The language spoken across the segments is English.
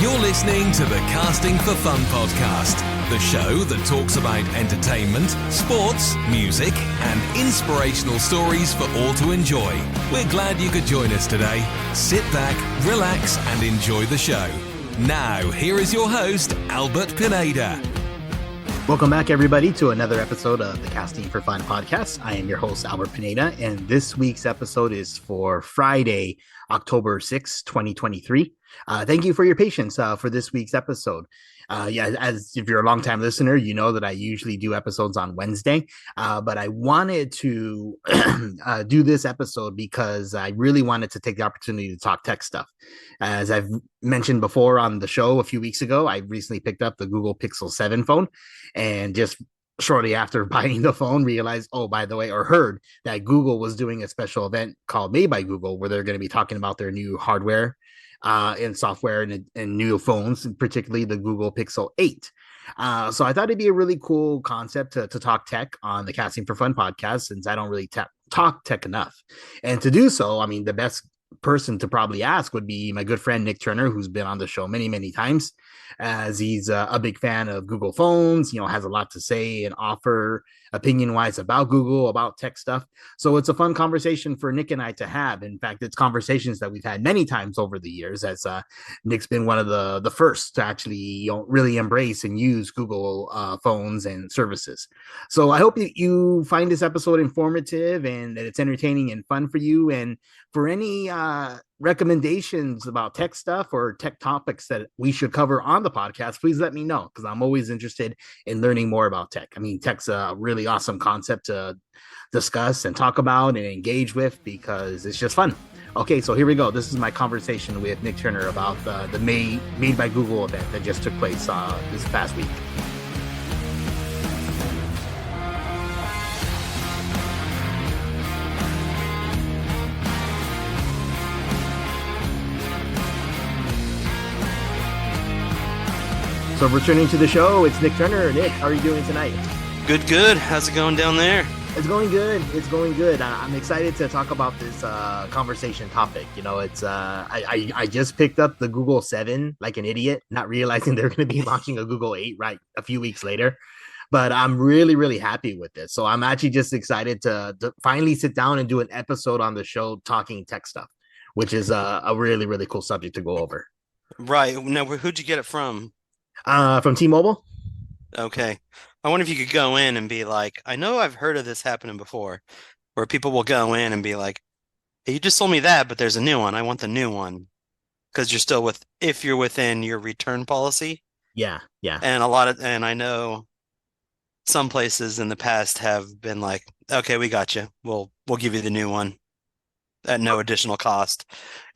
You're listening to the Casting for Fun podcast, the show that talks about entertainment, sports, music, and inspirational stories for all to enjoy. We're glad you could join us today. Sit back, relax, and enjoy the show. Now, here is your host, Albert Pineda. Welcome back, everybody, to another episode of the Casting for Fun podcast. I am your host, Albert Pineda, and this week's episode is for Friday, October 6, 2023. Thank you for your patience for this week's episode. As if you're a longtime listener, you know that I usually do episodes on Wednesday, but I wanted to do this episode because I really wanted to take the opportunity to talk tech stuff. As I've mentioned before on the show a few weeks ago, I recently picked up the Google Pixel 7 phone, and just shortly after buying the phone, realized, heard that Google was doing a special event called Made by Google, where they're going to be talking about their new hardware and software and new phones, particularly the Google Pixel 8. So I thought it'd be a really cool concept to talk tech on the Casting for Fun podcast, since I don't really talk tech enough. And to do so, I mean, the best person to probably ask would be my good friend Nick Turner, who's been on the show many times, as he's a big fan of Google phones, has a lot to say and offer opinion wise about Google, about tech stuff. So it's a fun conversation for Nick and I to have. In fact, it's conversations that we've had many times over the years, as Nick's been one of the first to actually really embrace and use Google phones and services. So I hope you find this episode informative and that it's entertaining and fun for you. And for any recommendations about tech stuff or tech topics that we should cover on the podcast, please let me know, because I'm always interested in learning more about tech. I mean, tech's a really awesome concept to discuss and talk about and engage with, because it's just fun. Okay, so here we go. This is my conversation with Nick Turner about the Made by Google event that just took place this past week. So returning to the show, it's Nick Turner. Nick, how are you doing tonight? Good. How's it going down there? It's going good. I'm excited to talk about this conversation topic. It's I just picked up the Google 7 like an idiot, not realizing they're going to be launching a Google 8 right a few weeks later. But I'm really happy with this. So I'm actually just excited to finally sit down and do an episode on the show talking tech stuff, which is a really cool subject to go over. Right. Now, who'd you get it from? From T-Mobile. Okay. I wonder if you could go in and be like, I know I've heard of this happening before, where people will go in and be like, hey, you just sold me that, but there's a new one. I want the new one. Because if you're within your return policy. Yeah. And I know some places in the past have been like, okay, we got you. We'll give you the new one at no additional cost.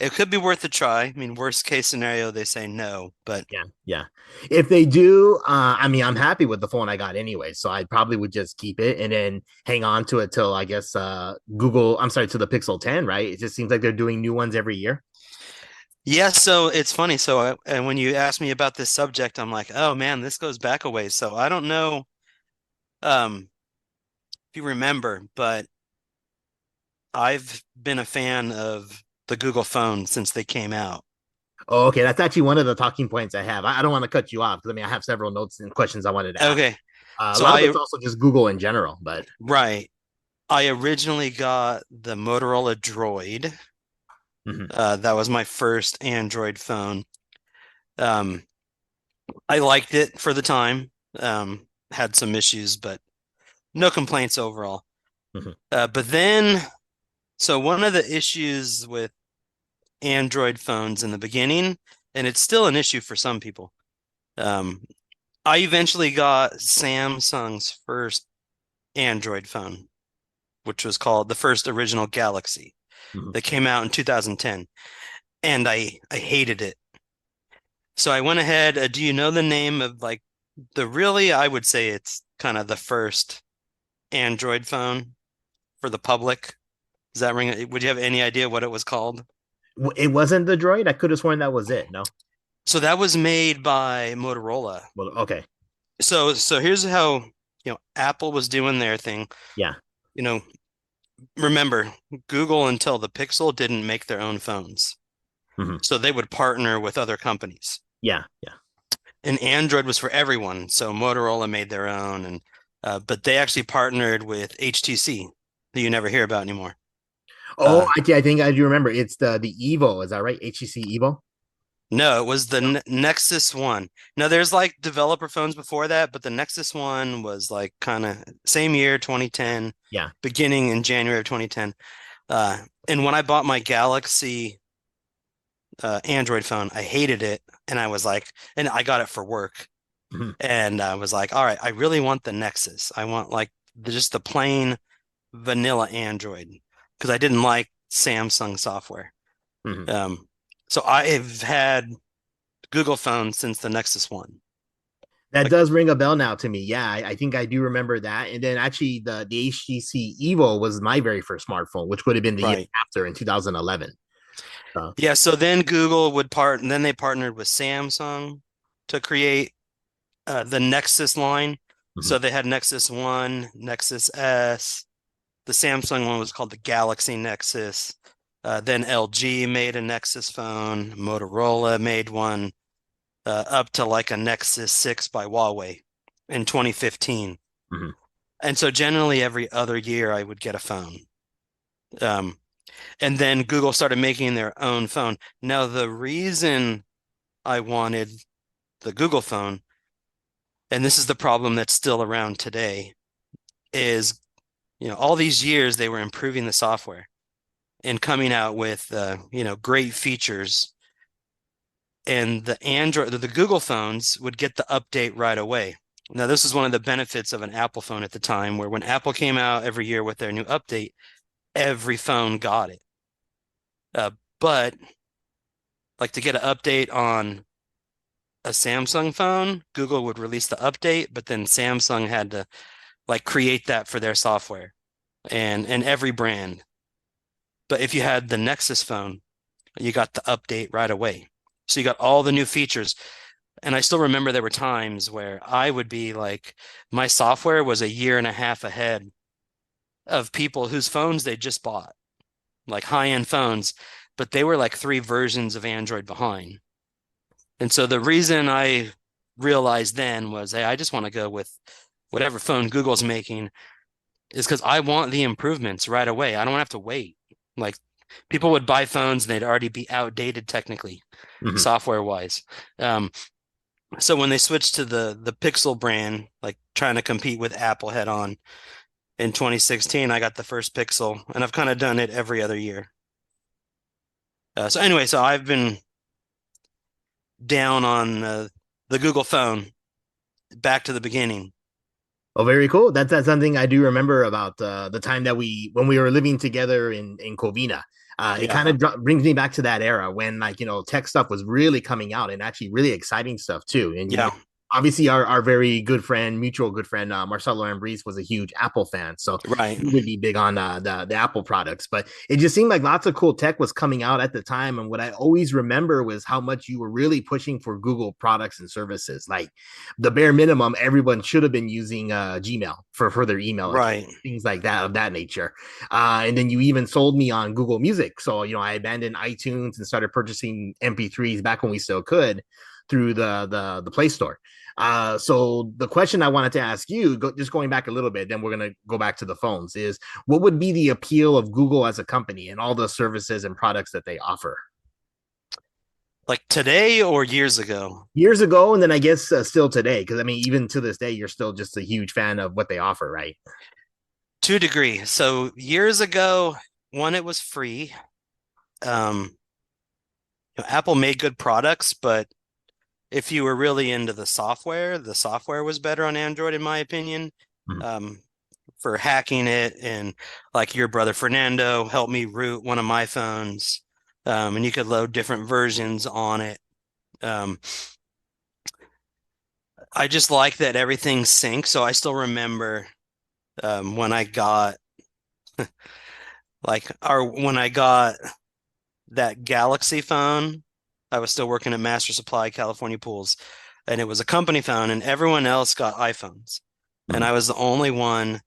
It could be worth a try. I mean, worst case scenario, they say no, but yeah. If they do, I'm happy with the phone I got anyway, so I probably would just keep it and then hang on to it till, I guess, to the Pixel 10, right? It just seems like they're doing new ones every year. Yeah, so it's funny. So and when you asked me about this subject, I'm like, oh man, this goes back a ways. So I don't know if you remember, but I've been a fan of the Google phone since they came out. Oh, okay. That's actually one of the talking points I have. I don't want to cut you off, because I have several notes and questions I wanted to ask. Okay. So a lot of it's also just Google in general, but right. I originally got the Motorola Droid. Mm-hmm. That was my first Android phone. I liked it for the time. Had some issues, but no complaints overall. Mm-hmm. But then, so one of the issues with Android phones in the beginning, and it's still an issue for some people, I eventually got Samsung's first Android phone, which was called the first original Galaxy. Mm-hmm. That came out in 2010, and I hated it. So I went ahead. Do you know the name of I would say it's kind of the first Android phone for the public? Does that ring? Would you have any idea what it was called? It wasn't the Droid? I could have sworn that was it. No. So that was made by Motorola. Well, okay. So here's how, Apple was doing their thing. Yeah. Remember, Google until the Pixel didn't make their own phones. Mm-hmm. So they would partner with other companies. Yeah, yeah. And Android was for everyone. So Motorola made their own, and but they actually partnered with HTC, that you never hear about anymore. Oh, Uh, I think I do remember. It's the Evo, is that right? HTC Evo. no, it was the Nexus One. Now there's like developer phones before that, but the Nexus One was like kind of same year, 2010, Yeah. beginning in January of 2010. And when I bought my Galaxy Android phone, I hated it, and I was like, and I got it for work. Mhm, And I was like, all right, I really want the Nexus. I want like just the plain vanilla Android because I didn't like Samsung software. mhm. Um, so I have had Google phone since the Nexus One. That Like, does ring a bell now to me. Yeah, I think I do remember that. And then actually, the HTC Evo was my very first smartphone, which would have been the year right. after in 2011. Yeah, so then Google would and then they partnered with Samsung to create the Nexus line. Mhm, So they had Nexus One, Nexus S. The Samsung one was called the Galaxy Nexus. Then LG made a Nexus phone. Motorola made one, up to like a Nexus 6 by Huawei in 2015. mhm. And so generally every other year I would get a phone. Um, and then Google started making their own phone. Now, the reason I wanted the Google phone, and this is the problem that's still around today, is all these years they were improving the software and coming out with great features, and the Google phones would get the update right away. Now, this is one of the benefits of an Apple phone at the time, where when Apple came out every year with their new update, every phone got it. But like to get an update on a Samsung phone, Google would release the update, but then Samsung had to like create that for their software and every brand. But if you had the Nexus phone, you got the update right away. So you got all the new features. And I still remember there were times where I would be like, my software was a year and a half ahead of people whose phones they just bought, like high-end phones, but they were like 3 versions of Android behind. And so the reason I realized then was, hey, I just want to go with whatever phone Google's making, is because I want the improvements right away. I don't have to wait. Like people would buy phones and they'd already be outdated technically, Mhm. software wise. So when they switched to the Pixel brand, like trying to compete with Apple head on in 2016, I got the first Pixel, and I've kind of done it every other year. So anyway, so I've been down on the Google phone back to the beginning. Oh, very cool. That's something I do remember about the time that when we were living together in Covina. It Yeah, kind of brings me back to that era when tech stuff was really coming out and actually really exciting stuff too. And yeah, obviously our very good friend, mutual good friend, Marcelo Ambriz was a huge Apple fan, so right. he would be big on the Apple products. But it just seemed like lots of cool tech was coming out at the time, and what I always remember was how much you were really pushing for Google products and services. Like the bare minimum, everyone should have been using Gmail for their email account, Right. things like that of that nature. And then you even sold me on Google Music, so I abandoned iTunes and started purchasing MP3s back when we still could through the Play Store. So the question I wanted to ask you, just going back a little bit, then we're going to go back to the phones, is what would be the appeal of Google as a company and all the services and products that they offer? Like today or years ago? Years ago, and then I guess still today, because I mean, even to this day, you're still just a huge fan of what they offer, right? To a degree. So years ago, one, it was free. Um, Apple made good products, but if you were really into the software was better on Android, in my opinion. Mhm. Um, for hacking it, and like your brother Fernando helped me root one of my phones, and you could load different versions on it. Um, I just like that everything syncs. So I still remember when I got when I got that Galaxy phone. I was still working at Master Supply California Pools, and it was a company phone, and everyone else got iPhones, and Mhm. I was the only one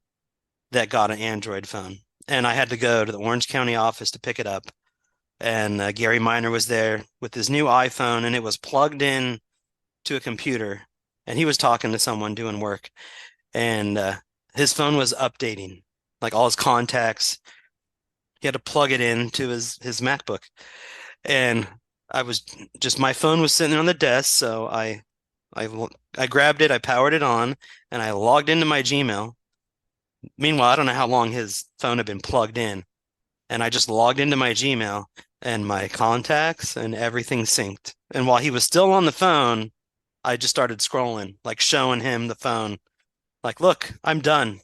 that got an Android phone. And I had to go to the Orange County office to pick it up. And Gary Miner was there with his new iPhone, and it was plugged in to a computer, and he was talking to someone doing work, and his phone was updating, like all his contacts. He had to plug it into his MacBook, and I was just my phone was sitting on the desk, so I I grabbed it, I powered it on, and I logged into my Gmail. Meanwhile, I don't know how long his phone had been plugged in, and I just logged into my Gmail and my contacts and everything synced. And while he was still on the phone, I just started scrolling, like showing him the phone, like, look, I'm done.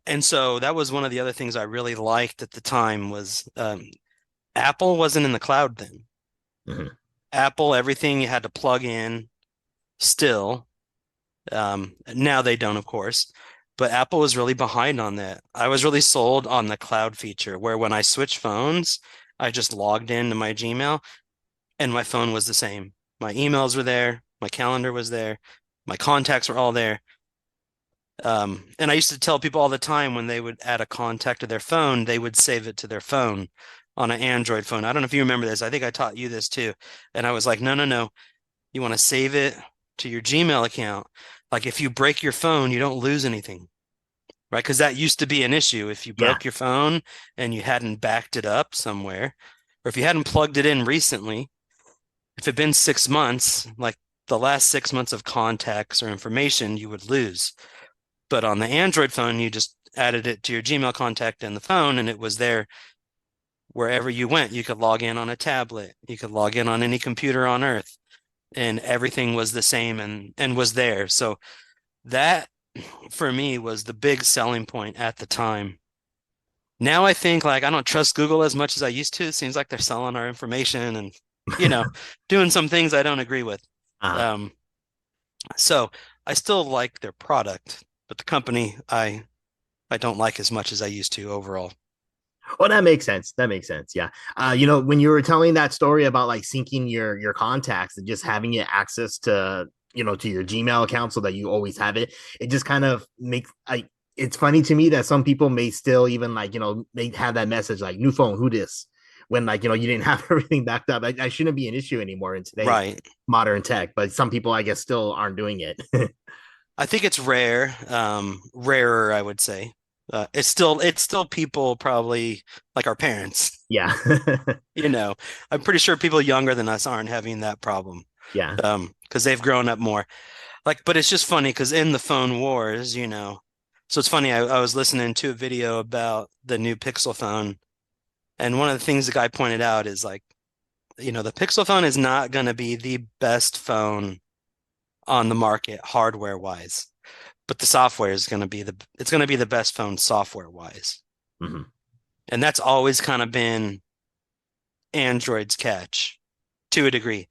And so that was one of the other things I really liked at the time was Apple wasn't in the cloud then. Mm-hmm. Apple, everything you had to plug in still. Now they don't, of course, but Apple was really behind on that. I was really sold on the cloud feature where when I switched phones, I just logged into my Gmail and my phone was the same. My emails were there, my calendar was there, my contacts were all there. And I used to tell people all the time when they would add a contact to their phone, they would save it to their phone on an Android phone. I don't know if you remember this. I think I taught you this too. And I was like, no, no, no. You want to save it to your Gmail account. Like if you break your phone, you don't lose anything, right? Because that used to be an issue. If you broke your phone and you hadn't backed it up somewhere, or if you hadn't plugged it in recently, if it'd been 6 months, like the last 6 months of contacts or information, you would lose. But on the Android phone, you just added it to your Gmail contact in the phone, and it was there wherever you went. You could log in on a tablet. You could log in on any computer on Earth, and everything was the same and was there. So that, for me, was the big selling point at the time. Now I think like I don't trust Google as much as I used to. It seems like they're selling our information and, doing some things I don't agree with. So I still like their product, but the company I don't like as much as I used to overall. Well, that makes sense. That makes sense. Yeah. When you were telling that story about like syncing your contacts and just having it access to, to your Gmail account so that you always have it, it just kind of makes it's funny to me that some people may still even like, they have that message like new phone, who dis? When like, you didn't have everything backed up. I shouldn't be an issue anymore in today's modern tech, but some people I guess still aren't doing it. I think it's rarer, I would say. It's still people probably like our parents. Yeah. I'm pretty sure people younger than us aren't having that problem. Yeah. Because they've grown up more. But it's just funny because in the phone wars, so it's funny. I was listening to a video about the new Pixel phone, and one of the things the guy pointed out is like, the Pixel phone is not going to be the best phone on the market hardware wise, but the software is going to be the best phone software wise. Mm-hmm. And that's always kind of been Android's catch to a degree.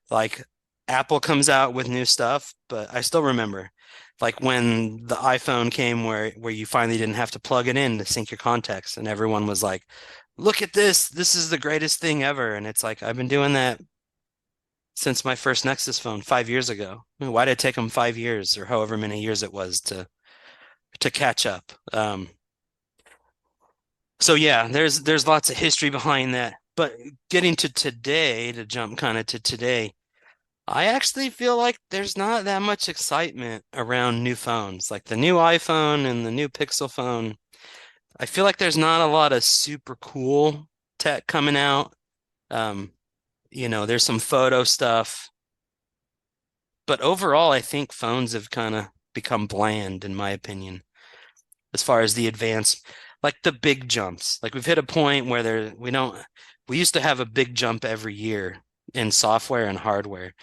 Like Apple comes out with new stuff, but I still remember like when the iPhone came where you finally didn't have to plug it in to sync your contacts and everyone was like, look at this. This is the greatest thing ever. And it's like, I've been doing that since my first Nexus phone 5 years ago. I mean, why did it take them 5 years or however many years it was to catch up? So yeah, there's lots of history behind that. But getting to today, to jump kind of to today, I actually feel like there's not that much excitement around new phones. Like the new iPhone and the new Pixel phone, I feel like there's not a lot of super cool tech coming out. There's some photo stuff. But overall, I think phones have kind of become bland, in my opinion, as far as the advance, like the big jumps. Like we've hit a point where we used to have a big jump every year in software and hardware.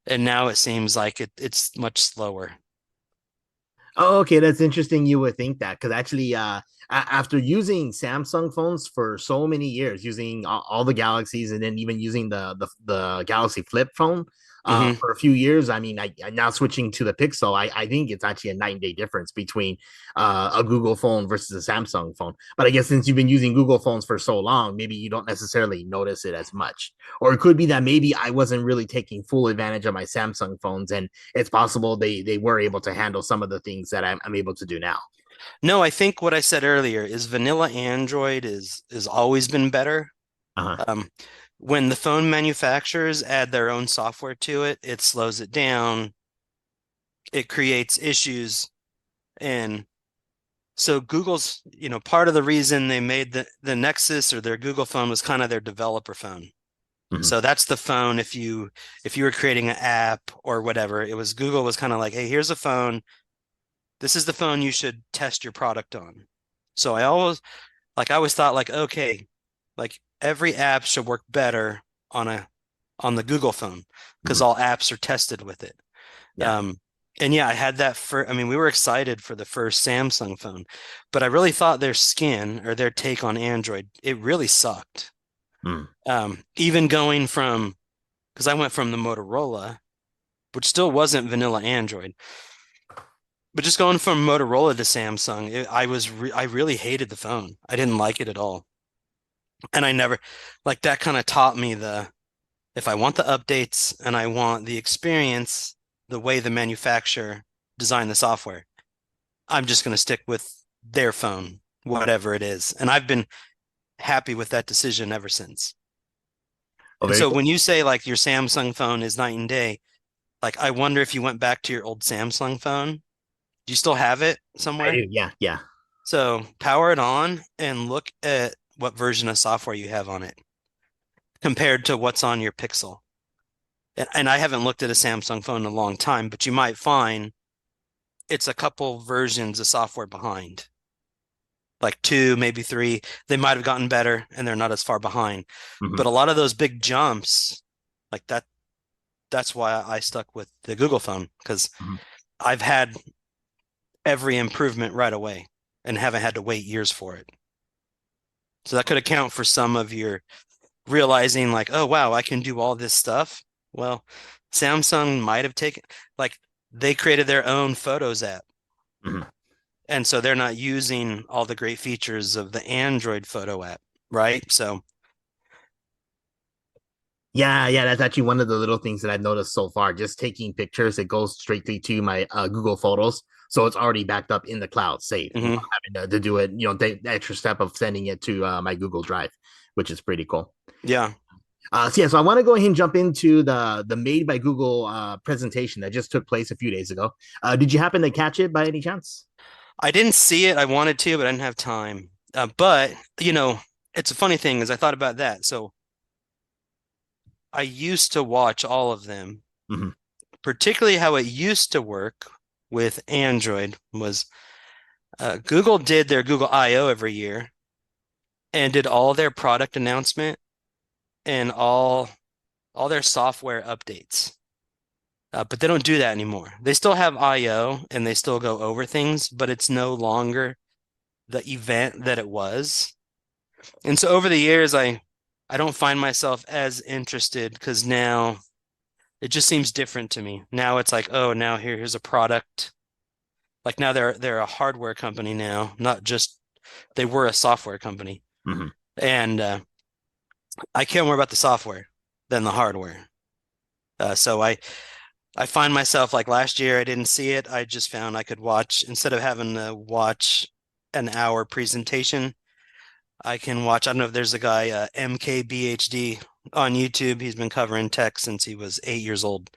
And now it seems like it's much slower. Oh, okay. That's interesting. You would think that because actually, after using Samsung phones for so many years, using all the Galaxies and then even using the Galaxy Flip phone for a few years, I mean, I now switching to the Pixel, I think it's actually a night and day difference between a Google phone versus a Samsung phone. But I guess since you've been using Google phones for so long, maybe you don't necessarily notice it as much. Or it could be that maybe I wasn't really taking full advantage of my Samsung phones, and it's possible they were able to handle some of the things that I'm able to do now. No, I think what I said earlier is vanilla Android is always been better. Uh-huh. when the phone manufacturers add their own software to it, it slows it down. It creates issues. And so Google's, part of the reason they made the Nexus or their Google phone was kind of their developer phone. Mhm. So that's the phone if you were creating an app or whatever, Google was kind of like, hey, here's a phone. This is the phone you should test your product on. So I always thought like, okay, like every app should work better on the Google phone because Mhm. all apps are tested with it. Yeah. And yeah, I had that I mean, we were excited for the first Samsung phone, but I really thought their skin or their take on Android, it really sucked. Mm. Even going from, because I went from the Motorola, which still wasn't vanilla Android, but just going from Motorola to Samsung, I really hated the phone. I didn't like it at all. And I never, like that kind of taught me if I want the updates and I want the experience, the way the manufacturer designed the software, I'm just going to stick with their phone, whatever it is. And I've been happy with that decision ever since. Oh, And very so cool. when you say like your Samsung phone is night and day, like I wonder if you went back to your old Samsung phone. Do you still have it I somewhere? do. Yeah. Yeah. So power it on and look at what version of software you have on it compared to what's on your Pixel. And I haven't looked at a Samsung phone in a long time, but you might find it's a couple versions of software behind, like two, maybe three. They might have gotten better and they're not as far behind. Mhm. But a lot of those big jumps, like that's why I stuck with the Google phone because Mhm. I've had every improvement right away and haven't had to wait years for it. So that could account for some of your realizing like, oh wow, I can do all this stuff. Well, Samsung might have taken like they created their own Photos app. Mhm. And so they're not using all the great features of the Android photo app, right? So Yeah, yeah, that's actually one of the little things that I've noticed so far. Just taking pictures, it goes straightly to my Google Photos, so it's already backed up in the cloud, saved without mhm. having to do it. Take the extra step of sending it to my Google Drive, which is pretty cool. Yeah. So yeah, so I want to go ahead and jump into the Made by Google presentation that just took place a few days ago. Did you happen to catch it by any chance? I didn't see it. I wanted to, but I didn't have time. But it's a funny thing is I thought about that. So I used to watch all of them, Mhm. particularly how it used to work with Android was Google did their Google I/O every year and did all their product announcement and all their software updates. But they don't do that anymore. They still have I/O and they still go over things, but it's no longer the event that it was. And so over the years, I don't find myself as interested because now it just seems different to me. Now it's like, oh, now here's a product. Like now they're a hardware company now, not just they were a software company. Mhm. And I care more about the software than the hardware. So I find myself like last year, I didn't see it. I just found I could watch instead of having to watch an hour presentation. I can watch. I don't know if there's a guy, MKBHD on YouTube. He's been covering tech since he was 8 years old,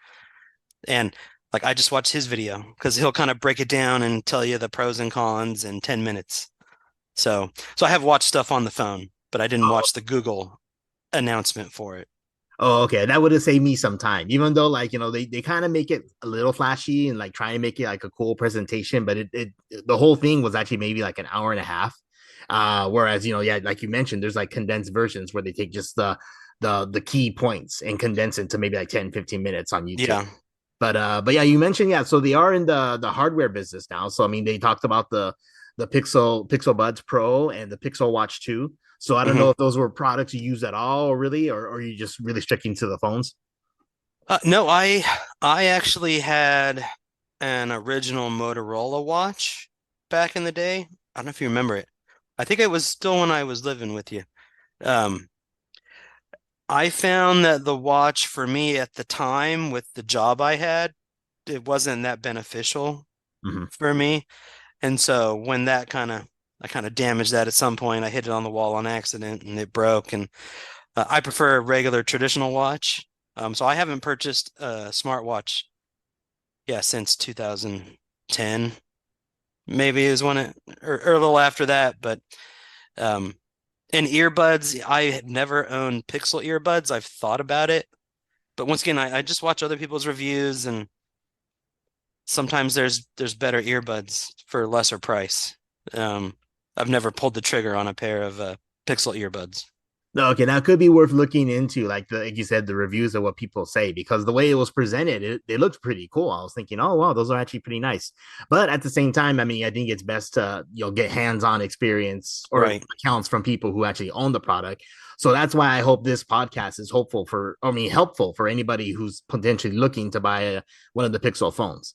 and like I just watch his video because he'll kind of break it down and tell you the pros and cons in 10 minutes. So I have watched stuff on the phone, but I didn't watch the Google announcement for it. Oh, okay. That would have saved me some time, even though they kind of make it a little flashy and like try and make it like a cool presentation, but it the whole thing was actually maybe like an hour and a half. Whereas, yeah, like you mentioned, there's like condensed versions where they take just the key points and condense it to maybe like 10, 15 minutes on YouTube. Yeah. But yeah, you mentioned, yeah, so they are in the hardware business now. So I mean, they talked about the Pixel Buds Pro and the Pixel Watch 2. So I don't know Mhm. if those were products you use at all, really, or are you just really sticking to the phones? No, I actually had an original Motorola watch back in the day. I don't know if you remember it. I think it was still when I was living with you. Um, I found that the watch for me at the time with the job I had, it wasn't that beneficial Mhm. for me. And so when I kind of damaged that at some point, I hit it on the wall on accident and it broke. And I prefer a regular traditional watch. So I haven't purchased a smartwatch, yeah, since 2010, maybe is when or a little after that. But um, and earbuds, I have never owned Pixel earbuds. I've thought about it, but once again, I just watch other people's reviews, and sometimes there's better earbuds for lesser price. Um, I've never pulled the trigger on a pair of Pixel earbuds. No, okay, that could be worth looking into, like you said, the reviews of what people say, because the way it was presented, it looked pretty cool. I was thinking, oh wow, those are actually pretty nice. But at the same time, I mean, I think it's best to get hands-on experience or Right. accounts from people who actually own the product. So that's why I hope this podcast is helpful for anybody who's potentially looking to buy one of the Pixel phones.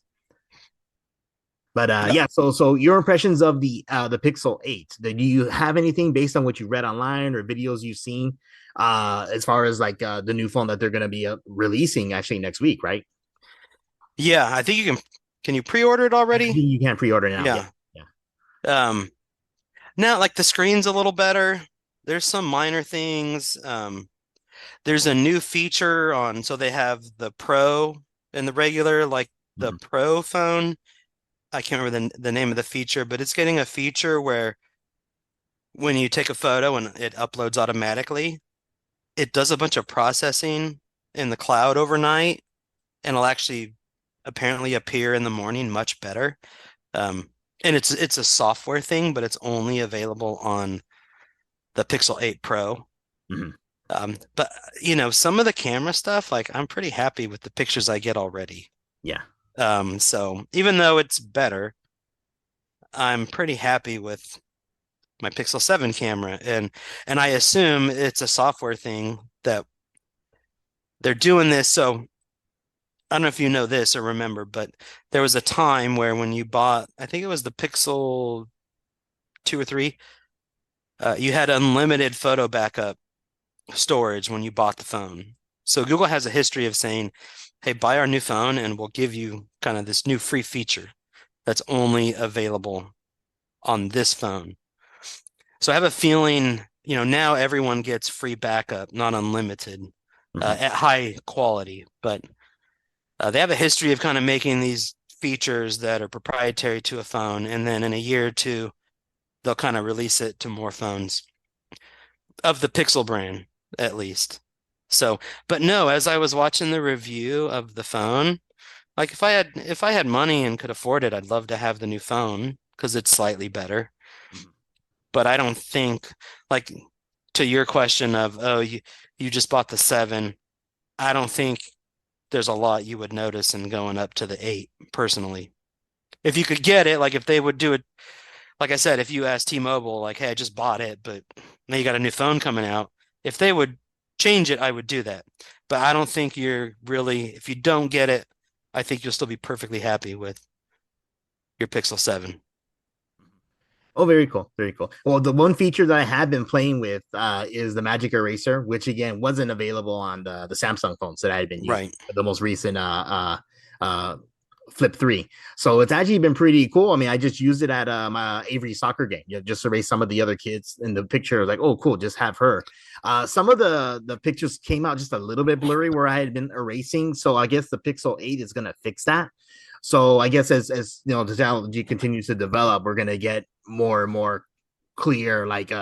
But Yeah. yeah, so your impressions of the Pixel 8. Do you have anything based on what you read online or videos you've seen as far as like the new phone that they're going to be releasing actually next week, right? Yeah, I think you can you pre-order it I think already? you can pre-order now. Yeah. Yeah. Yeah. Um, Now like the screen's a little better. There's some minor things. There's a new feature on, so they have the Pro and the regular, like the Mhm. Pro phone. I can't remember the name of the feature, but it's getting a feature where when you take a photo and it uploads automatically, it does a bunch of processing in the cloud overnight, and it'll actually apparently appear in the morning much better. Um, and it's a software thing, but it's only available on the Pixel 8 Pro. Mhm. But some of the camera stuff, like I'm pretty happy with the pictures I get already. Yeah. So even though it's better, I'm pretty happy with my Pixel 7 camera, and I assume it's a software thing that they're doing this. So I don't know if you know this or remember, but there was a time where when you bought, I think it was the Pixel 2 or 3, you had unlimited photo backup storage when you bought the phone. So Google has a history of saying, hey, buy our new phone and we'll give you kind of this new free feature that's only available on this phone. So I have a feeling, now everyone gets free backup, not unlimited, Mhm. at high quality. But they have a history of kind of making these features that are proprietary to a phone, and then in a year or two, they'll kind of release it to more phones of the Pixel brand, at least. So, but no, as I was watching the review of the phone, like if I had money and could afford it, I'd love to have the new phone because it's slightly better. Mhm. But I don't think, like, to your question of, oh, you just bought the 7, I don't think there's a lot you would notice in going up to the 8 personally. If you could get it, like if they would do it, like I said, if you asked T-Mobile, like, hey, I just bought it, but now you got a new phone coming out, if they would change it, I would do that. But I don't think if you don't get it, I think you'll still be perfectly happy with your Pixel 7. Oh, very cool. Very cool. Well, the one feature that I have been playing with is the Magic Eraser, which again wasn't available on the Samsung phones that I had been using, Right. the most recent Flip 3. So it's actually been pretty cool. I mean, I just used it at my Avery soccer game, just to erase some of the other kids in the picture. I was like, oh, cool, just have her. Some of the pictures came out just a little bit blurry where I had been erasing. So I guess the Pixel 8 is gonna fix that. So I guess as the technology continues to develop, we're gonna get more and more clear, like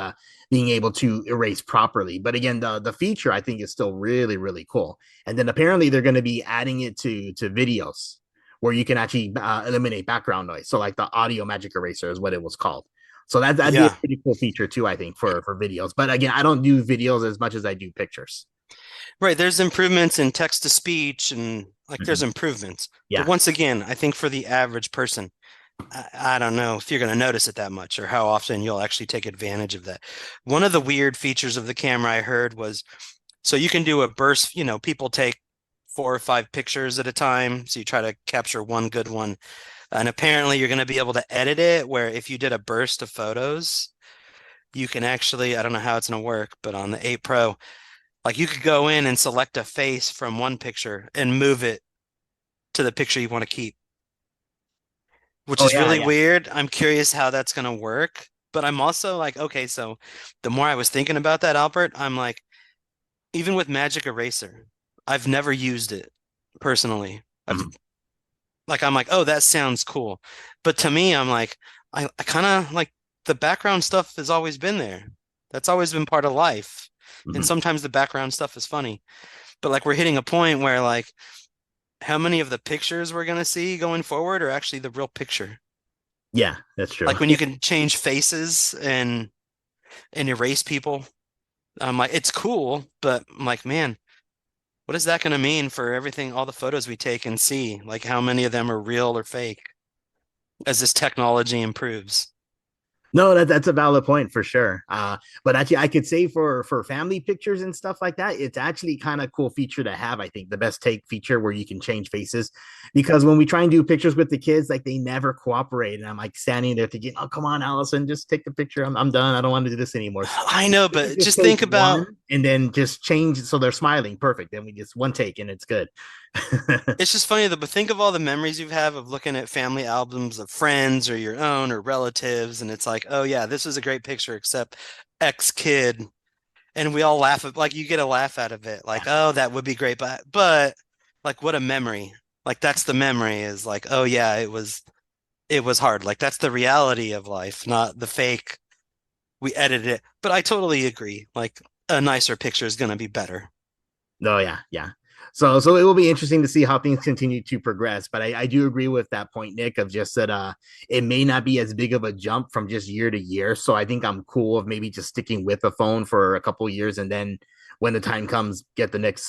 being able to erase properly. But again, the feature I think is still really, really cool. And then apparently they're gonna be adding it to videos where you can actually eliminate background noise. So like the audio magic eraser is what it was called. So that'd be a Yeah. pretty cool feature too, I think, for videos. But again, I don't do videos as much as I do pictures. Right. There's improvements in text to speech, and like there's Mhm. improvements. But Yeah. once again, I think for the average person, I don't know if you're going to notice it that much or how often you'll actually take advantage of that. One of the weird features of the camera I heard was, so you can do a burst, people take 4 or 5 pictures at a time. So you try to capture one good one. And apparently you're going to be able to edit it where if you did a burst of photos, you can actually, I don't know how it's going to work, but on the 8 Pro, like you could go in and select a face from one picture and move it to the picture you want to keep, which Oh is yeah, really yeah. weird. I'm curious how that's going to work. But I'm also like, okay, so the more I was thinking about that, Albert, I'm like, even with Magic Eraser, I've never used it personally. I've Mhm. like I'm like, oh, that sounds cool. But to me, I'm like, I kind of like the background stuff has always been there. That's always been part of life. And Mhm. sometimes the background stuff is funny. But like we're hitting a point where like how many of the pictures we're gonna see going forward are actually the real picture. Yeah, that's true. Like when you can change faces and erase people. I'm like, it's cool, but I'm like, man, what is that gonna mean for everything, all the photos we take and see? Like how many of them are real or fake as this technology improves? No, that's a valid point for sure. But actually, I could say for family pictures and stuff like that, it's actually kind of cool feature to have. I think the best take feature where you can change faces, because when we try and do pictures with the kids, like they never cooperate, and I'm like standing there thinking, "Oh, come on, Allison, just take the picture. I'm done. I don't want to do this anymore." So I know, we can but just just take think one about and then just change so they're smiling. Perfect. Then we just one take and it's good. it's just funny though, but think of all the memories you have of looking at family albums of friends or your own or relatives, and it's like, oh yeah, this was a great picture, except X kid, and we all laugh at like you get a laugh out of it, like, oh, that would be great, but like what a memory. Like that's the memory is like, oh yeah, it was hard. Like that's the reality of life, not the fake. We edited it. But I totally agree. Like a nicer picture is gonna be better. No, yeah, yeah. So it will be interesting to see how things continue to progress. But I do agree with that point, Nick, of just that it may not be as big of a jump from just year to year. So I think I'm cool of maybe just sticking with the phone for a couple years and then when the time comes, get the next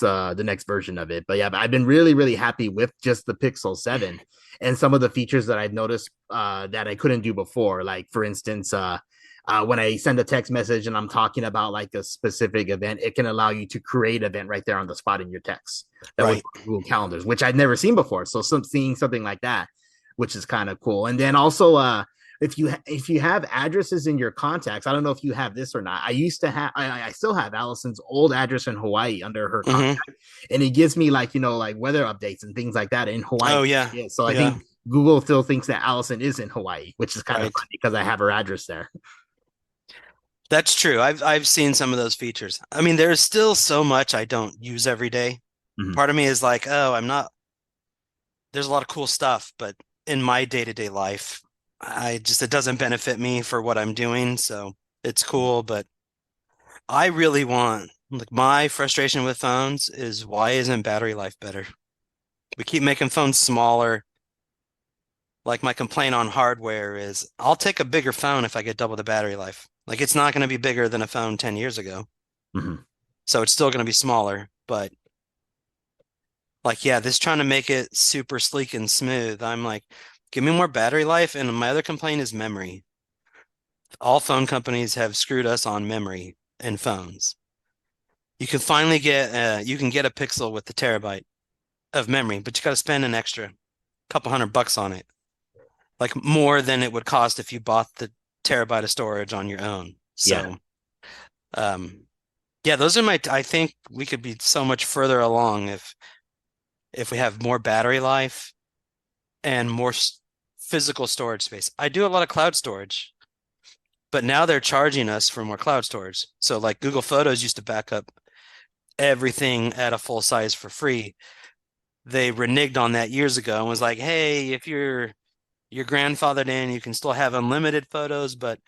version of it. But yeah, but I've been really, really happy with just the Pixel 7 and some of the features that I've noticed that I couldn't do before. Like for instance, when I send a text message and I'm talking about like a specific event, it can allow you to create an event right there on the spot in your text that would Right. Google Calendars, which I'd never seen before. So seeing something like that, which is kind of cool. And then also, if you have addresses in your contacts, I don't know if you have this or not. I used to have, I still have Allison's old address in Hawaii under her Hmm. contact, and it gives me like like weather updates and things like that in Hawaii. Oh yeah. Yeah, so I Yeah. think Google still thinks that Allison is in Hawaii, which is kind of Right. funny because I have her address there. That's true. I've seen some of those features. I mean, there's still so much I don't use every day. Mhm. Part of me is like, oh, I'm not, there's a lot of cool stuff, but in my day-to-day life, it doesn't benefit me for what I'm doing. So it's cool, but I really want, like, my frustration with phones is why isn't battery life better? We keep making phones smaller. Like, my complaint on hardware is I'll take a bigger phone if I get double the battery life. Like, it's not going to be bigger than a phone 10 years ago. Mhm. So it's still going to be smaller, but like, yeah, this trying to make it super sleek and smooth. I'm like, give me more battery life. And my other complaint is memory. All phone companies have screwed us on memory in phones. You can finally get you can get a Pixel with the terabyte of memory, but you got to spend an extra couple $100 on it, like more than it would cost if you bought the terabyte of storage on your own. Yeah. So, um, yeah, those are my. I think we could be so much further along if we have more battery life and more physical storage space. I do a lot of cloud storage, but now they're charging us for more cloud storage. So like Google Photos used to back up everything at a full size for free. They reneged on that years ago and was like, hey, if you're grandfathered in, you can still have unlimited photos, but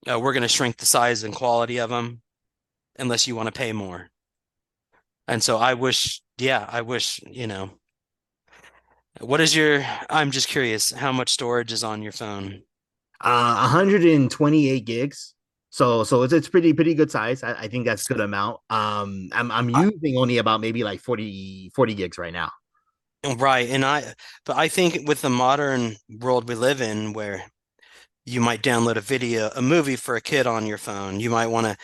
we're going to shrink the size and quality of them unless you want to pay more. And so I wish, what is your, I'm just curious, how much storage is on your phone? 128 gigs. So it's pretty good size. I think that's good amount. I'm I, using only about maybe like 40 gigs right now. right. But I think with the modern world we live in, where you might download a movie for a kid on your phone, you might want to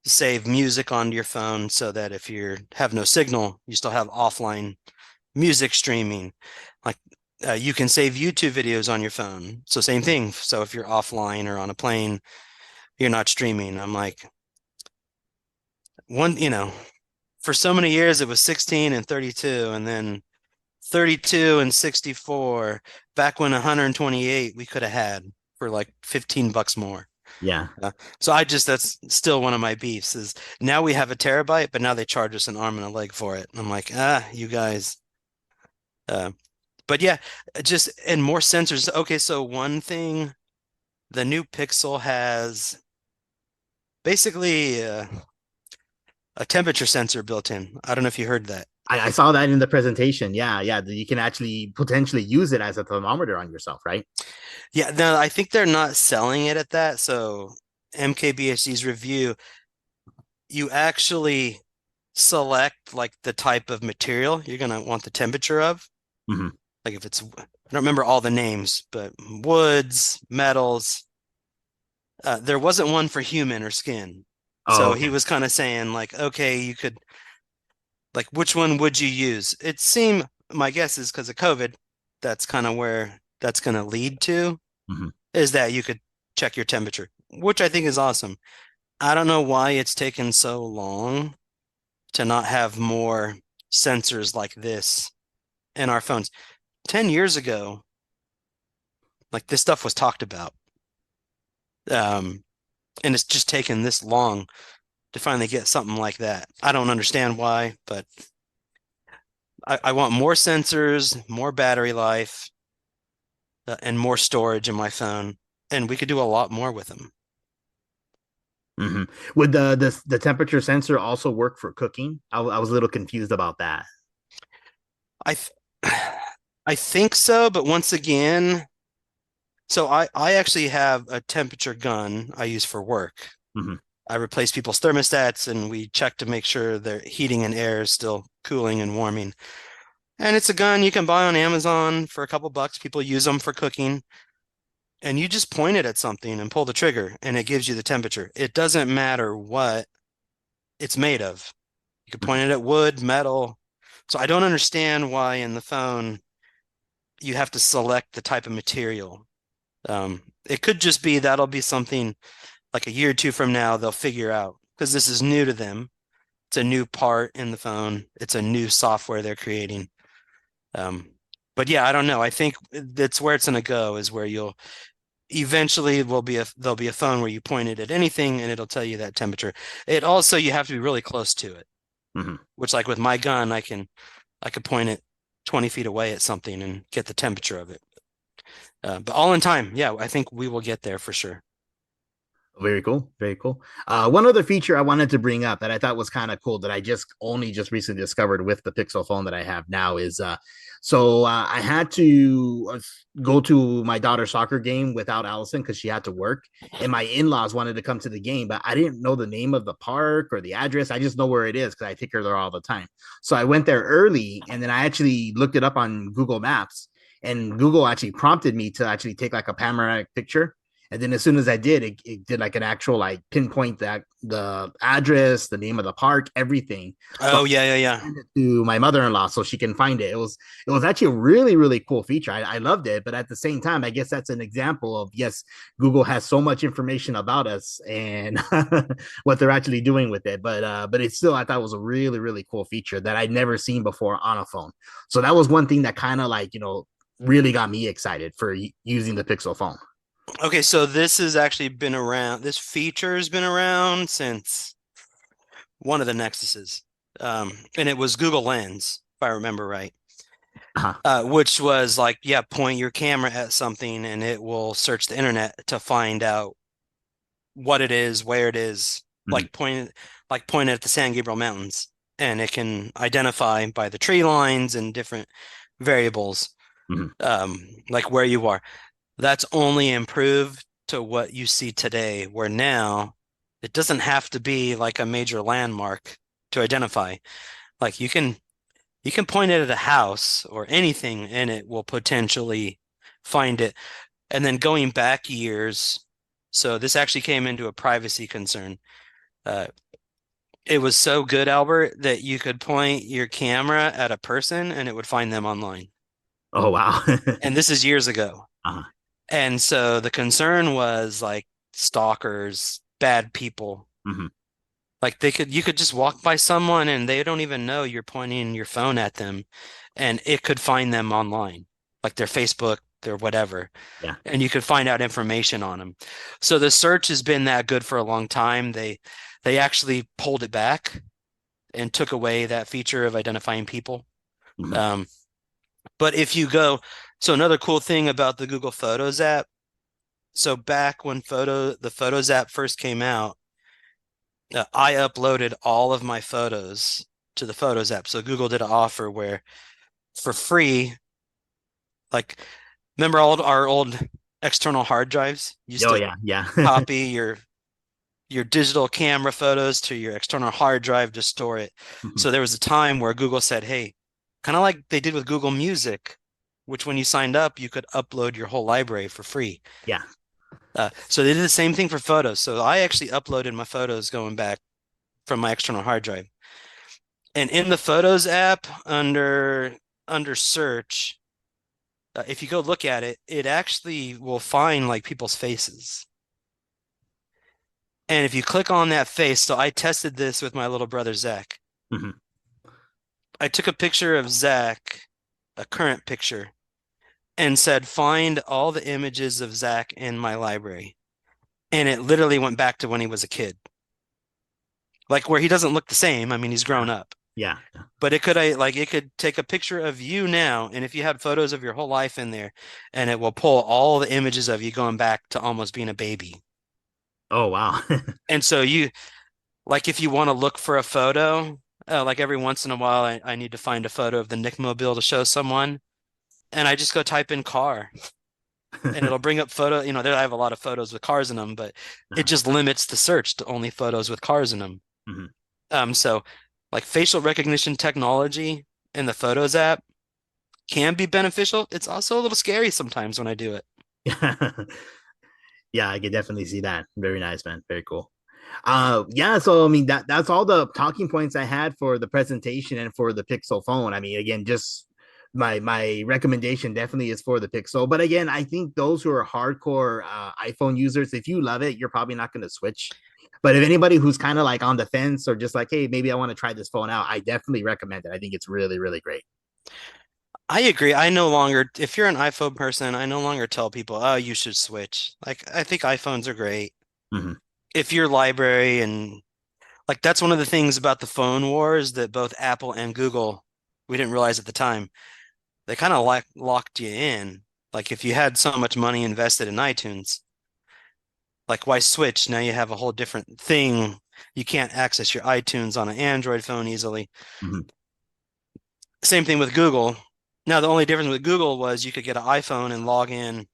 save music onto your phone so that if you have no signal, you still have offline music streaming. Like you can save YouTube videos on your phone. So same thing. So if you're offline or on a plane, you're not streaming. I'm like, one, for so many years it was 16 and 32, and then 32 and 64, back when 128 we could have had for like $15 more. Yeah. So that's still one of my beefs is now we have a terabyte, but now they charge us an arm and a leg for it. And I'm like, you guys. Uh, but yeah, just and more sensors. Okay, so one thing, the new Pixel has basically a temperature sensor built in. I don't know if you heard that. I saw that in the presentation. Yeah, yeah. You can actually potentially use it as a thermometer on yourself, right? Yeah, no, I think they're not selling it at that. So MKBHD's review, you actually select like the type of material you're gonna want the temperature of. Mm-hmm. Like if it's, I don't remember all the names, but woods, metals. There wasn't one for human or skin. Oh, So okay. he was kind of saying like, okay, you could like which one would you use? It seemed my guess is because of COVID, that's kind of where that's going to lead to Mm-hmm. is that you could check your temperature, which I think is awesome. I don't know why it's taken so long to not have more sensors like this in our phones. 10 years ago, like this stuff was talked about. Um, and it's just taken this long to finally get something like that. I don't understand why, but I want more sensors, more battery life, and more storage in my phone, and we could do a lot more with them. Mm-hmm. Would the temperature sensor also work for cooking? I was a little confused about that. I th I think so, but once again, so I actually have a temperature gun I use for work. Mm-hmm. I replace people's thermostats and we check to make sure their heating and air is still cooling and warming. And it's a gun you can buy on Amazon for a couple bucks. People use them for cooking. And you just point it at something and pull the trigger and it gives you the temperature. It doesn't matter what it's made of. You can point it at wood, metal. So I don't understand why in the phone you have to select the type of material. It could just be that'll be something like a year or two from now they'll figure out because this is new to them. It's a new part in the phone. It's a new software they're creating. But yeah, I don't know. I think that's where it's going to go is where you'll eventually there'll be a phone where you point it at anything and it'll tell you that temperature. It also you have to be really close to it, Mm-hmm. which like with my gun, I could point it 20 feet away at something and get the temperature of it. But all in time, yeah, I think we will get there for sure. Very cool. Very cool. One other feature I wanted to bring up that I thought was kind of cool that I just recently discovered with the Pixel phone that I have now is I had to go to my daughter's soccer game without Allison because she had to work, and my in-laws wanted to come to the game, but I didn't know the name of the park or the address. I just know where it is because I take her there all the time. So I went there early, and then I actually looked it up on Google Maps, and Google actually prompted me to actually take like a panoramic picture. And then as soon as I did, it did like an actual like pinpoint that the address, the name of the park, everything. So Oh yeah, yeah, I yeah. sent it to my mother-in-law so she can find it. It was actually a really, really cool feature. I loved it. But at the same time, I guess that's an example of yes, Google has so much information about us and what they're actually doing with it. But it's still I thought it was a really, really cool feature that I'd never seen before on a phone. So that was one thing that kind of like, really got me excited for using the Pixel phone. Okay, so this has actually been around. This feature has been around since one of the Nexuses, and it was Google Lens, if I remember right. Uh-huh. Which was like, yeah, point your camera at something and it will search the internet to find out what it is, where it is, Mm-hmm. like point it at the San Gabriel Mountains, and it can identify by the tree lines and different variables, Mm-hmm. like where you are. That's only improved to what you see today, where now it doesn't have to be like a major landmark to identify. Like you can point it at a house or anything and it will potentially find it. And then going back years, so this actually came into a privacy concern. Uh, it was so good, Albert, that you could point your camera at a person and it would find them online. Oh wow. And this is years ago. Uh-huh. And so the concern was like stalkers, bad people. Mm-hmm. Like you could just walk by someone and they don't even know you're pointing your phone at them and it could find them online, like their Facebook their whatever, Yeah. and you can find out information on them. So the search has been that good for a long time. They actually pulled it back and took away that feature of identifying people. Mhm. Um, but if you go, so another cool thing about the Google Photos app, so back when the Photos app first came out, I uploaded all of my photos to the Photos app. So Google did an offer where for free, like remember all our old external hard drives? You used Oh to yeah, yeah. copy your digital camera photos to your external hard drive to store it. Mhm. So there was a time where Google said, hey, kind of like they did with Google Music, which when you signed up, you could upload your whole library for free. Yeah. So they did the same thing for photos. So I actually uploaded my photos going back from my external hard drive. And in the Photos app under search, if you go look at it, it actually will find like people's faces. And if you click on that face, so I tested this with my little brother Zach. Mhm. I took a picture of Zach, a current picture, and said, find all the images of Zach in my library. And it literally went back to when he was a kid. Like where he doesn't look the same. I mean, he's grown up. Yeah. But it could take a picture of you now, and if you had photos of your whole life in there, and it will pull all the images of you going back to almost being a baby. Oh wow. And so if you want to look for a photo, like every once in a while, I need to find a photo of the Nick Mobile to show someone, and I just go type in car, and it'll bring up photo. There I have a lot of photos with cars in them, but it just limits the search to only photos with cars in them. Mhm. So like facial recognition technology in the Photos app can be beneficial. It's also a little scary sometimes when I do it. Yeah, I could definitely see that. Very nice, man. Very cool. Yeah, so I mean that's all the talking points I had for the presentation and for the Pixel phone. I mean, again, just my recommendation definitely is for the Pixel. But again, I think those who are hardcore iPhone users, if you love it, you're probably not going to switch. But if anybody who's kind of like on the fence or just like, hey, maybe I want to try this phone out, I definitely recommend it. I think it's really, really great. I agree. If you're an iPhone person, I no longer tell people, oh, you should switch. Like, I think iPhones are great. Mhm. If your library and like that's one of the things about the phone wars that both Apple and Google, we didn't realize at the time, they kind of locked you in. Like if you had so much money invested in iTunes, like why switch? Now you have a whole different thing. You can't access your iTunes on an Android phone easily. Mhm. Same thing with Google. Now the only difference with Google was you could get an iPhone and log in.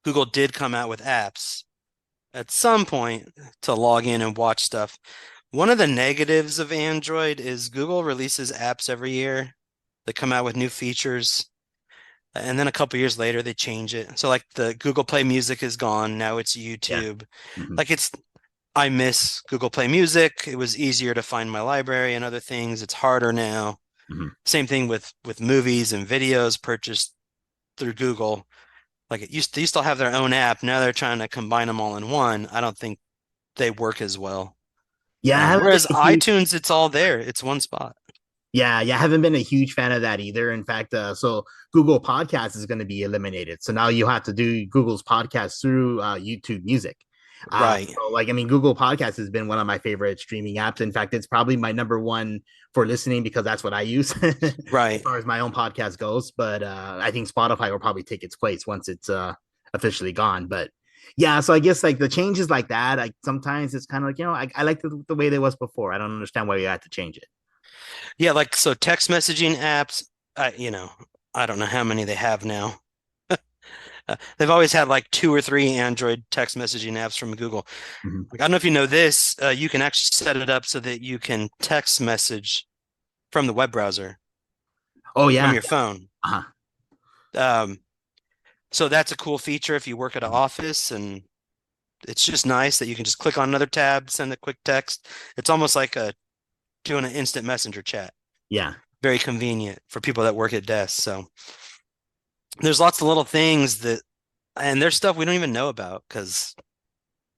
Google did come out with apps at some point to log in and watch stuff. One of the negatives of Android is Google releases apps every year that come out with new features. And then a couple years later, they change it. So like the Google Play Music is gone. Now it's Yeah. YouTube. Mhm. Like I miss Google Play Music. It was easier to find my library and other things. It's harder now. Mhm. Same thing with movies and videos purchased through Google. Like they used to have their own app. Now they're trying to combine them all in one. I don't think they work as well. Yeah, I haven't been Whereas a huge iTunes, it's all there. It's one spot. yeah, I haven't been a huge fan of that either. In fact, so Google Podcasts is going to be eliminated. So now you have to do Google's podcast through YouTube Music. Right. So like, I mean, Google Podcasts has been one of my favorite streaming apps. In fact, it's probably my number one for listening because that's what I use as Right. far as my own podcast goes. But I think Spotify will probably take its place once it's officially gone. But yeah, so I guess like the changes like that, like sometimes it's kind of like, I like the way it was before. I don't understand why you had to change it. Yeah, like so text messaging apps, I don't know how many they have now. They've always had like two or three Android text messaging apps from Google. Mhm. Like, I don't know if you know this, you can actually set it up so that you can text message from the web browser Oh from yeah. your phone. Uh-huh. Um, so that's a cool feature if you work at an office, and it's just nice that you can just click on another tab, send a quick text. It's almost like doing an instant messenger chat. Yeah. Very convenient for people that work at desks. So there's lots of little things and there's stuff we don't even know about because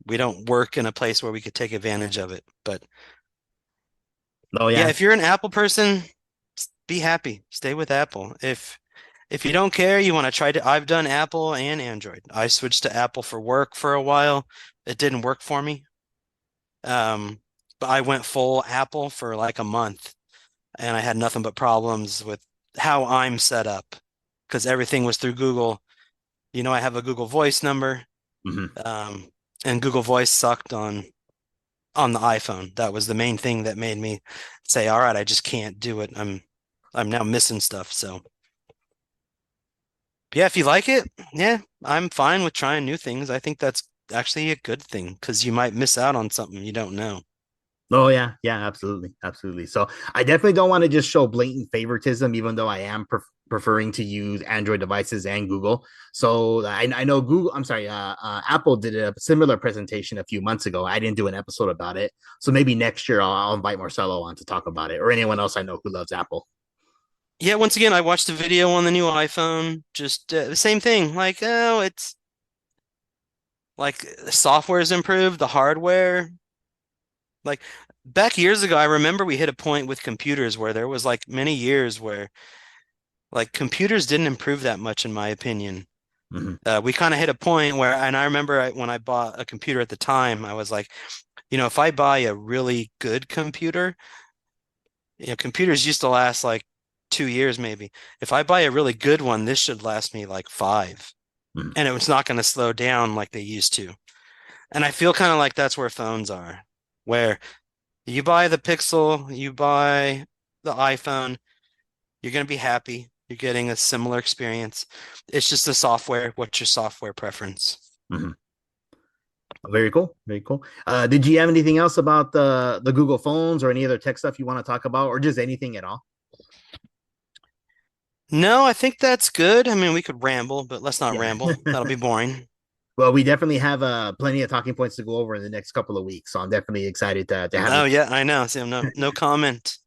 we don't work in a place where we could take advantage of it. But Oh yeah, yeah. if you're an Apple person, be happy. Stay with Apple. If If you don't care, you want to try to, I've done Apple and Android. I switched to Apple for work for a while. It didn't work for me. But I went full Apple for like a month and I had nothing but problems with how I'm set up because everything was through Google. I have a Google Voice number, and Google Voice sucked on the iPhone. That was the main thing that made me say, all right, I just can't do it. I'm now missing stuff. So yeah, if you like it, yeah, I'm fine with trying new things. I think that's actually a good thing because you might miss out on something you don't know. Oh yeah, yeah, absolutely, absolutely. So I definitely don't want to just show blatant favoritism, even though I am preferring to use Android devices and Google. So I know Google. I'm sorry, Apple did a similar presentation a few months ago. I didn't do an episode about it, so maybe next year I'll invite Marcelo on to talk about it, or anyone else I know who loves Apple. Yeah, once again, I watched a video on the new iPhone. Just the same thing. Like, oh, it's like the software is improved, the hardware. Like back years ago, I remember we hit a point with computers where there was like many years where like computers didn't improve that much, in my opinion. We kind of hit a point where, and I remember when I bought a computer at the time, I was like, if I buy a really good computer, computers used to last like 2 years maybe. If I buy a really good one, this should last me like 5, and it was not going to slow down like they used to. And I feel kind of like that's where phones are, where you buy the Pixel, you buy the iPhone, you're going to be happy. You're getting a similar experience. It's just the software. What's your software preference? Very cool. Very cool. Did you have anything else about the Google phones or any other tech stuff you want to talk about, or just anything at all? No, I think that's good. I mean, we could ramble, but let's not ramble. That'll be boring. Well, we definitely have plenty of talking points to go over in the next couple of weeks, so I'm definitely excited to have. Oh yeah, I know. So no comment.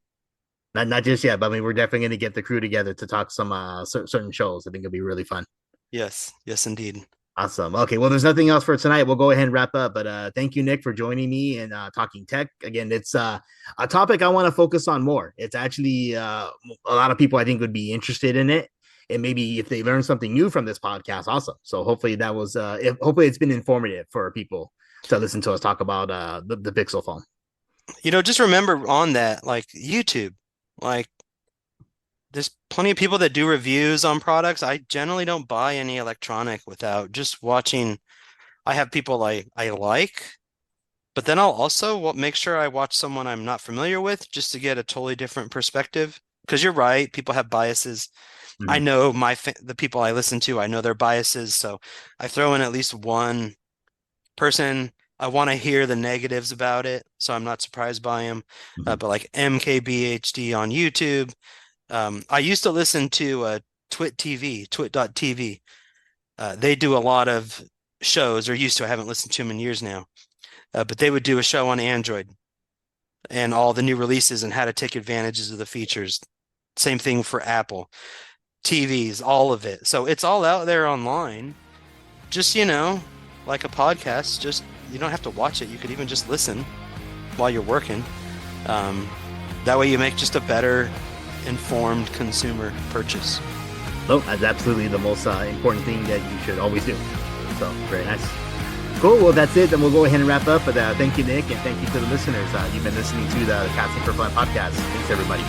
Not just yet, but I mean, we're definitely going to get the crew together to talk some certain shows. I think it'll be really fun. Yes, indeed. Awesome. Okay, well, there's nothing else for tonight. We'll go ahead and wrap up. But thank you, Nick, for joining me and talking tech. Again, it's a topic I want to focus on more. It's actually a lot of people I think would be interested in it. And maybe if they learn something new from this podcast, awesome. So hopefully that was hopefully it's been informative for people to listen to us talk about the Pixel phone. Just remember on that, like YouTube, like there's plenty of people that do reviews on products. I generally don't buy any electronic without just watching. I have people I like, but then I'll also make sure I watch someone I'm not familiar with just to get a totally different perspective. Because you're right, people have biases. I know the people I listen to, I know their biases, so I throw in at least one person. I want to hear the negatives about it, so I'm not surprised by them. But like MKBHD on YouTube, I used to listen to twit.tv. They do a lot of shows, or used to. I haven't listened to them in years now, but they would do a show on Android and all the new releases and how to take advantages of the features. Same thing for Apple TVs, all of it. So it's all out there online. Just, like a podcast, just you don't have to watch it. You could even just listen while you're working. That way you make just a better informed consumer purchase. Oh, that's absolutely the most important thing that you should always do. So very nice. Cool. Well, that's it. Then we'll go ahead and wrap up. But thank you, Nick, and thank you to the listeners. You've been listening to the Casting for Fun podcast. Thanks, everybody.